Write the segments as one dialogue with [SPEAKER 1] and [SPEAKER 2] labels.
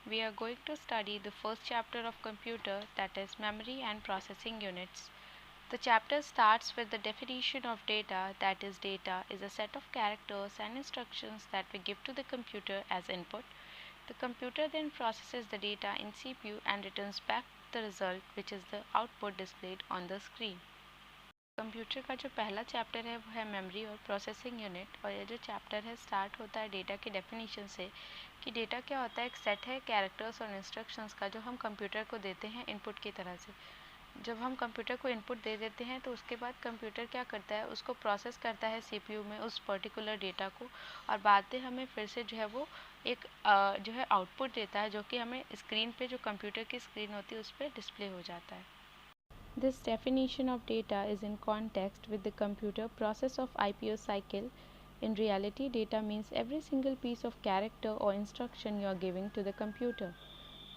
[SPEAKER 1] We are going to study the first chapter of computer, that is memory and processing units. The chapter starts with the definition of data, that is data is a set of characters and instructions that we give to the computer as input. The computer then processes the data in CPU and returns back the result, which is the output displayed on the screen. Computer का जो पहला chapter है वो है memory और processing unit, और ये जो चैप्टर है स्टार्ट होता है डेटा की डेफिनेशन से कि डेटा क्या होता है। एक सेट है कैरेक्टर्स और इंस्ट्रक्शंस का जो हम कंप्यूटर को देते हैं इनपुट की तरह से। जब हम कंप्यूटर को इनपुट दे देते हैं तो उसके बाद कंप्यूटर क्या करता है, उसको प्रोसेस करता है सीपीयू में उस पर्टिकुलर डेटा को, और बाद में हमें फिर से जो है वो एक जो है आउटपुट देता है, जो कि हमें स्क्रीन पे, जो कंप्यूटर की स्क्रीन होती है उस पर डिस्प्ले हो जाता है। This definition of data is in context with the computer process of IPO cycle. In reality, data means every single piece of character or instruction you are giving to the computer.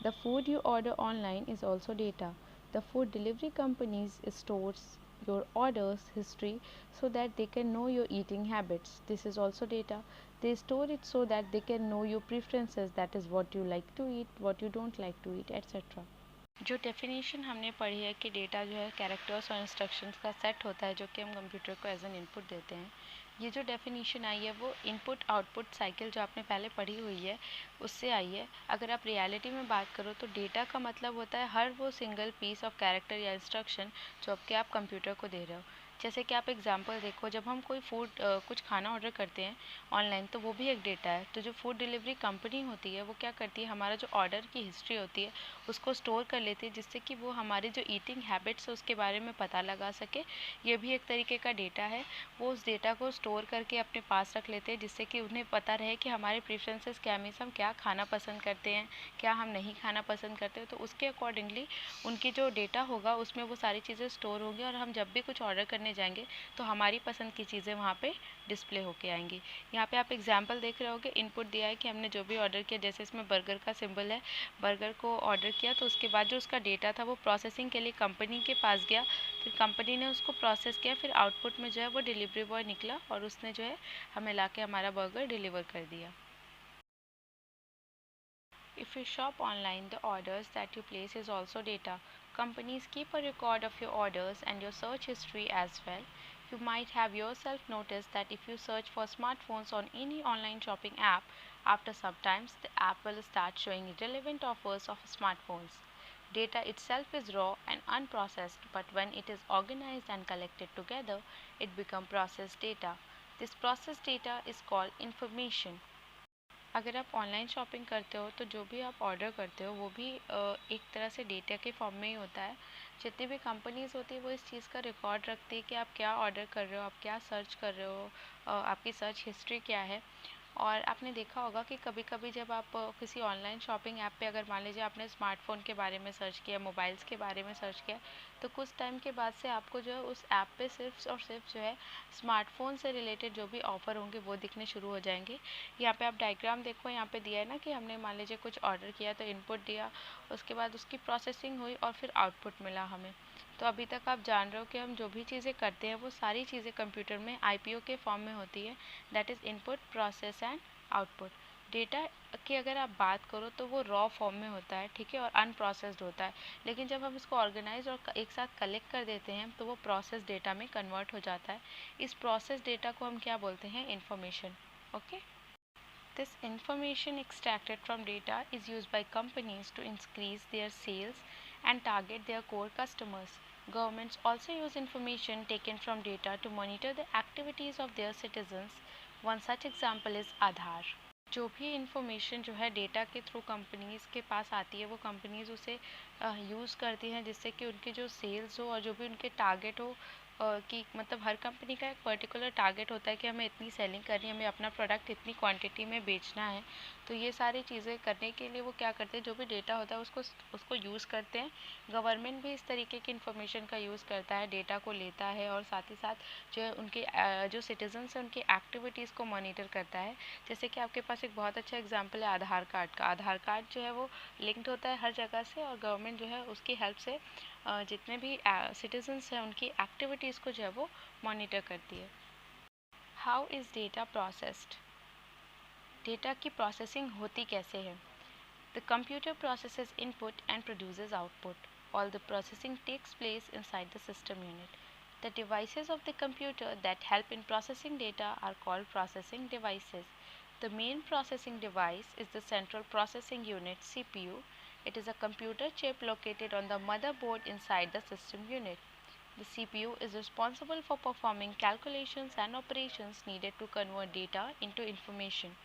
[SPEAKER 1] The food you order online is also data. The food delivery companies stores your orders history so that they can know your eating habits. This is also data. They store it so that they can know your preferences, that is what you like to eat, what you don't like to eat, etc. जो definition हमने पढ़ी है कि data जो है characters और instructions का set होता है जो कि हम कंप्यूटर को एज एन इनपुट देते हैं। ये जो डेफिनेशन आई है वो इनपुट आउटपुट साइकिल जो आपने पहले पढ़ी हुई है उससे आई है। अगर आप रियलिटी में बात करो तो डेटा का मतलब होता है हर वो सिंगल पीस ऑफ कैरेक्टर या इंस्ट्रक्शन जो आपके आप कंप्यूटर को दे रहे हो। जैसे कि आप एग्जांपल देखो, जब हम कोई फूड कुछ खाना ऑर्डर करते हैं ऑनलाइन तो वो भी एक डेटा है। तो जो फूड डिलीवरी कंपनी होती है वो क्या करती है, हमारा जो ऑर्डर की हिस्ट्री होती है उसको स्टोर कर लेती है, जिससे कि वो हमारे जो ईटिंग हैबिट्स है उसके बारे में पता लगा सके। ये भी एक तरीके का डेटा है। वो उस डेटा को स्टोर करके अपने पास रख लेते हैं, जिससे कि उन्हें पता रहे कि हमारे प्रेफरेंसेस क्या, मीन्स हम क्या खाना पसंद करते हैं, क्या हम नहीं खाना पसंद करते हैं। तो उसके अकॉर्डिंगली उनकी जो डेटा होगा उसमें वो सारी चीज़ें स्टोर होंगी, और हम जब भी कुछ ऑर्डर करने जाएंगे तो हमारी पसंद की चीज़ें वहाँ पे डिस्प्ले होके आएंगी। यहाँ पे आप एग्जांपल देख रहे होगे, इनपुट दिया है कि हमने जो भी ऑर्डर किया, जैसे इसमें बर्गर का सिंबल है, बर्गर को ऑर्डर किया तो उसके बाद जो उसका डेटा था वो प्रोसेसिंग के लिए कंपनी के पास गया, फिर कंपनी ने उसको प्रोसेस किया, फिर आउटपुट में जो है वो डिलीवरी बॉय निकला और उसने जो है हमें लाके हमारा बर्गर डिलीवर कर दिया। If you shop online, the orders that you place is also data. Companies keep a record of your orders and your search history as well. You might have yourself noticed that if you search for smartphones on any online shopping app, after some time the app will start showing relevant offers of smartphones. Data itself is raw and unprocessed, but when it is organized and collected together, it becomes processed data. This processed data is called information. अगर आप online shopping करते हो तो जो भी आप order करते हो वो भी एक तरह से डेटा के फॉर्म में ही होता है। जितनी भी कंपनीज होती है वो इस चीज़ का रिकॉर्ड रखती है कि आप क्या ऑर्डर कर रहे हो, आप क्या सर्च कर रहे हो, आपकी सर्च हिस्ट्री क्या है। और आपने देखा होगा कि कभी कभी जब आप किसी ऑनलाइन शॉपिंग ऐप पे, अगर मान लीजिए आपने स्मार्टफ़ोन के बारे में सर्च किया, मोबाइल्स के बारे में सर्च किया, तो कुछ टाइम के बाद से आपको जो है उस ऐप पे सिर्फ और सिर्फ जो है स्मार्टफ़ोन से रिलेटेड जो भी ऑफ़र होंगे वो दिखने शुरू हो जाएंगे। यहाँ पे आप डायग्राम देखो, यहाँ पे दिया है ना कि हमने मान लीजिए कुछ ऑर्डर किया तो इनपुट दिया, उसके बाद उसकी प्रोसेसिंग हुई और फिर आउटपुट मिला हमें। तो अभी तक आप जान रहे हो कि हम जो भी चीज़ें करते हैं वो सारी चीज़ें कंप्यूटर में आईपीओ के फॉर्म में होती है, that is input, process and output. Data की अगर आप बात करो तो वो रॉ फॉर्म में होता है, ठीक है, और अनप्रोसेस्ड होता है। लेकिन जब हम इसको ऑर्गेनाइज और एक साथ कलेक्ट कर देते हैं तो वो प्रोसेस डेटा में कन्वर्ट हो जाता है। इस प्रोसेस डेटा को हम क्या बोलते हैं, information. Okay. This information extracted from data is used by companies to increase their sales and target their core customers. Governments also use information taken from data to monitor the activities of their citizens. One such example is Aadhaar. जो भी information जो है data के through companies के पास आती है वो companies उसे यूज़ करती हैं, जिससे कि उनके जो सेल्स हो और जो भी उनके टारगेट हो, कि मतलब हर कंपनी का एक पर्टिकुलर टारगेट होता है कि हमें इतनी सेलिंग करनी है, हमें अपना प्रोडक्ट इतनी क्वांटिटी में बेचना है। तो ये सारी चीज़ें करने के लिए वो क्या करते हैं, जो भी डेटा होता है उसको यूज़ करते हैं। गवर्नमेंट भी इस तरीके की इन्फॉर्मेशन का यूज़ करता है, डेटा को लेता है और साथ ही साथ जो है उनके जो सिटीजन्स हैं उनकी एक्टिविटीज़ को मॉनिटर करता है। जैसे कि आपके पास एक बहुत अच्छा एग्जांपल है आधार कार्ड का। आधार कार्ड जो है वो लिंक्ड होता है हर जगह से, और गवर्नमेंट जो है उसकी हेल्प से जितने भी सिटीजन्स हैं उनकी एक्टिविटीज़ को जो है वो मॉनिटर करती है। How is data processed? Data की प्रोसेसिंग होती कैसे है? The computer processes input and produces output. All the processing takes place inside the system unit. The devices of the computer that help in processing data are called processing devices. The main processing device is the central processing unit CPU. It is a computer chip located on the motherboard inside the system unit. The CPU is responsible for performing calculations and operations needed to convert data into information.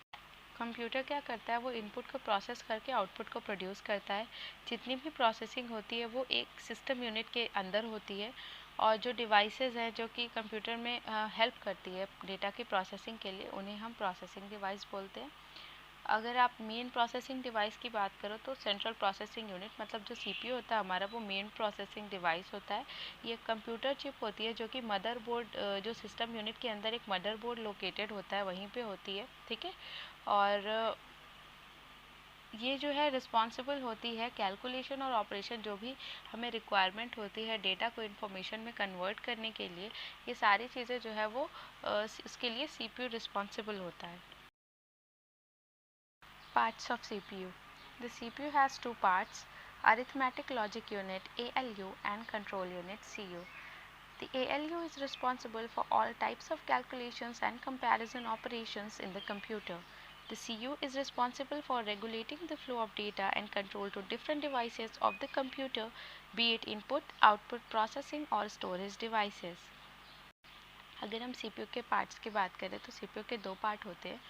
[SPEAKER 1] Computer क्या करता है, वो input को process करके output को produce करता है. जितनी भी प्रोसेसिंग होती है वो एक सिस्टम यूनिट के अंदर होती है, और जो डिवाइसेस हैं जो कि कंप्यूटर में हेल्प करती है डेटा की प्रोसेसिंग के लिए, उन्हें हम प्रोसेसिंग डिवाइस बोलते हैं. अगर आप मेन प्रोसेसिंग डिवाइस की बात करो तो सेंट्रल प्रोसेसिंग यूनिट, मतलब जो सीपीयू होता है हमारा, वो मेन प्रोसेसिंग डिवाइस होता है. ये कंप्यूटर चिप होती है जो कि मदरबोर्ड, जो सिस्टम यूनिट के अंदर एक मदरबोर्ड लोकेटेड होता है वहीं पे होती है. ठीक है. और ये जो है रिस्पॉन्सिबल होती है कैलकुलेशन और ऑपरेशन, जो भी हमें रिक्वायरमेंट होती है डेटा को इन्फॉर्मेशन में कन्वर्ट करने के लिए, ये सारी चीज़ें जो है वो इसके लिए सीपीयू रिस्पॉन्सिबल होता है. Parts of CPU. The CPU has two parts: Arithmetic Logic Unit ALU and Control Unit CU. The ALU is responsible for all types of calculations and comparison operations in the computer. The CU is responsible for regulating the flow of data and control to different devices of the computer, be it input, output processing or storage devices. अगर हम CPU के parts की बात करें तो CPU के दो part होते हैं.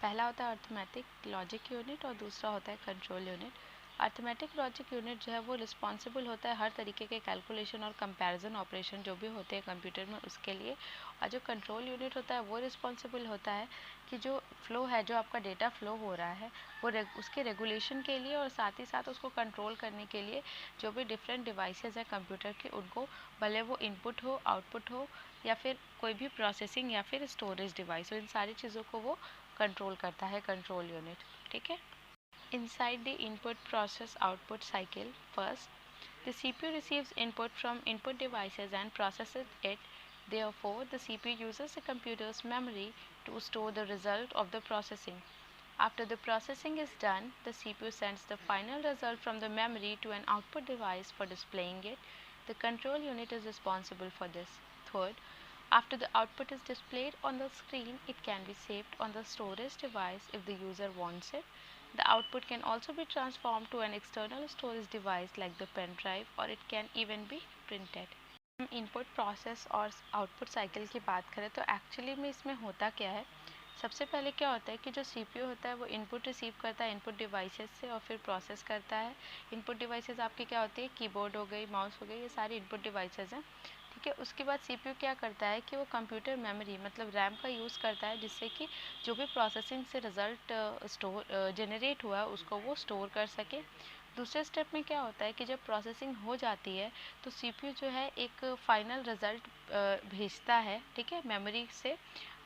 [SPEAKER 1] पहला होता है अर्थमेटिक लॉजिक यूनिट और दूसरा होता है control unit. Arithmetic logic unit जो है वो रिस्पॉन्सिबल होता है हर तरीके के कैलकुलेशन और कंपैरिजन ऑपरेशन जो भी होते हैं कंप्यूटर में उसके लिए. और जो कंट्रोल यूनिट होता है वो रिस्पॉन्सिबल होता है कि जो फ्लो है, जो आपका डेटा फ्लो हो रहा है, वो उसके रेगुलेशन के लिए और साथ ही साथ उसको कंट्रोल करने के लिए जो भी डिफरेंट डिवाइसेस हैं कंप्यूटर के, उनको भले वो इनपुट हो, आउटपुट हो, या फिर कोई भी प्रोसेसिंग या फिर स्टोरेज डिवाइस हो, इन सारी चीज़ों को वो कंट्रोल करता है कंट्रोल यूनिट. ठीक है. Inside the input process output cycle, first, the CPU receives input from input devices and processes it. Therefore, the CPU uses the computer's memory to store the result of the processing. After the processing is done, the CPU sends the final result from the memory to an output device for displaying it. The control unit is responsible for this. Third, after the output is displayed on the screen, it can be saved on the storage device if the user wants it. The output can also be transformed to an external storage device like the pen drive, or it can even be printed. हम input process और output cycle की बात करें तो actually में इसमें होता क्या है. सबसे पहले क्या होता है कि जो सीपीयू होता है वो इनपुट रिसीव करता है इनपुट डिवाइसेस से और फिर प्रोसेस करता है. इनपुट डिवाइसेस आपकी क्या होती है, कीबोर्ड हो गई, माउस हो गई, ये सारी इनपुट डिवाइसेस हैं. ठीक है. उसके बाद सीपीयू क्या करता है कि वो कंप्यूटर मेमोरी मतलब रैम का यूज़ करता है, जिससे कि जो भी प्रोसेसिंग से रिज़ल्ट जनरेट हुआ है उसको वो स्टोर कर सके. दूसरे स्टेप में क्या होता है कि जब प्रोसेसिंग हो जाती है तो सीपीयू जो है एक फ़ाइनल रिज़ल्ट भेजता है. ठीक है. मेमोरी से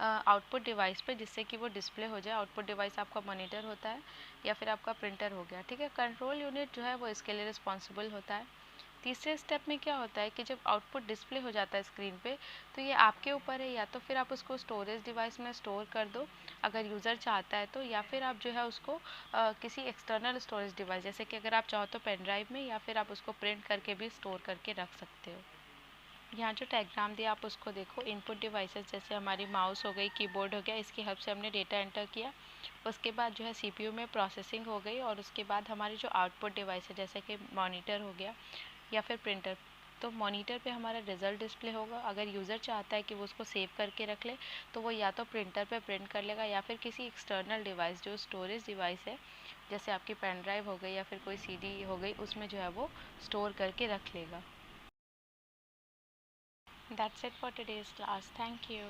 [SPEAKER 1] आउटपुट डिवाइस पे, जिससे कि वो डिस्प्ले हो जाए. आउटपुट डिवाइस आपका मॉनिटर होता है या फिर आपका प्रिंटर हो गया. ठीक है. कंट्रोल यूनिट जो है वो इसके लिए रिस्पॉन्सिबल होता है. तीसरे स्टेप में क्या होता है कि जब आउटपुट डिस्प्ले हो जाता है स्क्रीन पे, तो ये आपके ऊपर है, या तो फिर आप उसको स्टोरेज डिवाइस में स्टोर कर दो अगर यूज़र चाहता है तो, या फिर आप जो है उसको किसी एक्सटर्नल स्टोरेज डिवाइस, जैसे कि अगर आप चाहो तो पेन ड्राइव में, या फिर आप उसको प्रिंट करके भी स्टोर करके रख सकते हो. यहाँ जो डायग्राम दिया आप उसको देखो. इनपुट डिवाइसेस जैसे हमारी माउस हो गई, कीबोर्ड हो गया, इसकी हेल्प से हमने डेटा एंटर किया. उसके बाद जो है सीपीयू में प्रोसेसिंग हो गई, और उसके बाद हमारी जो आउटपुट डिवाइस है जैसे कि मॉनिटर हो गया या फिर प्रिंटर, तो मॉनिटर पे हमारा रिज़ल्ट डिस्प्ले होगा. अगर यूज़र चाहता है कि वो उसको सेव करके रख ले तो वो या तो प्रिंटर पे प्रिंट कर लेगा, या फिर किसी एक्सटर्नल डिवाइस जो स्टोरेज डिवाइस है जैसे आपकी पेन ड्राइव हो गई या फिर कोई सीडी हो गई, उसमें जो है वो स्टोर करके रख लेगा. That's it for today's class. Thank you.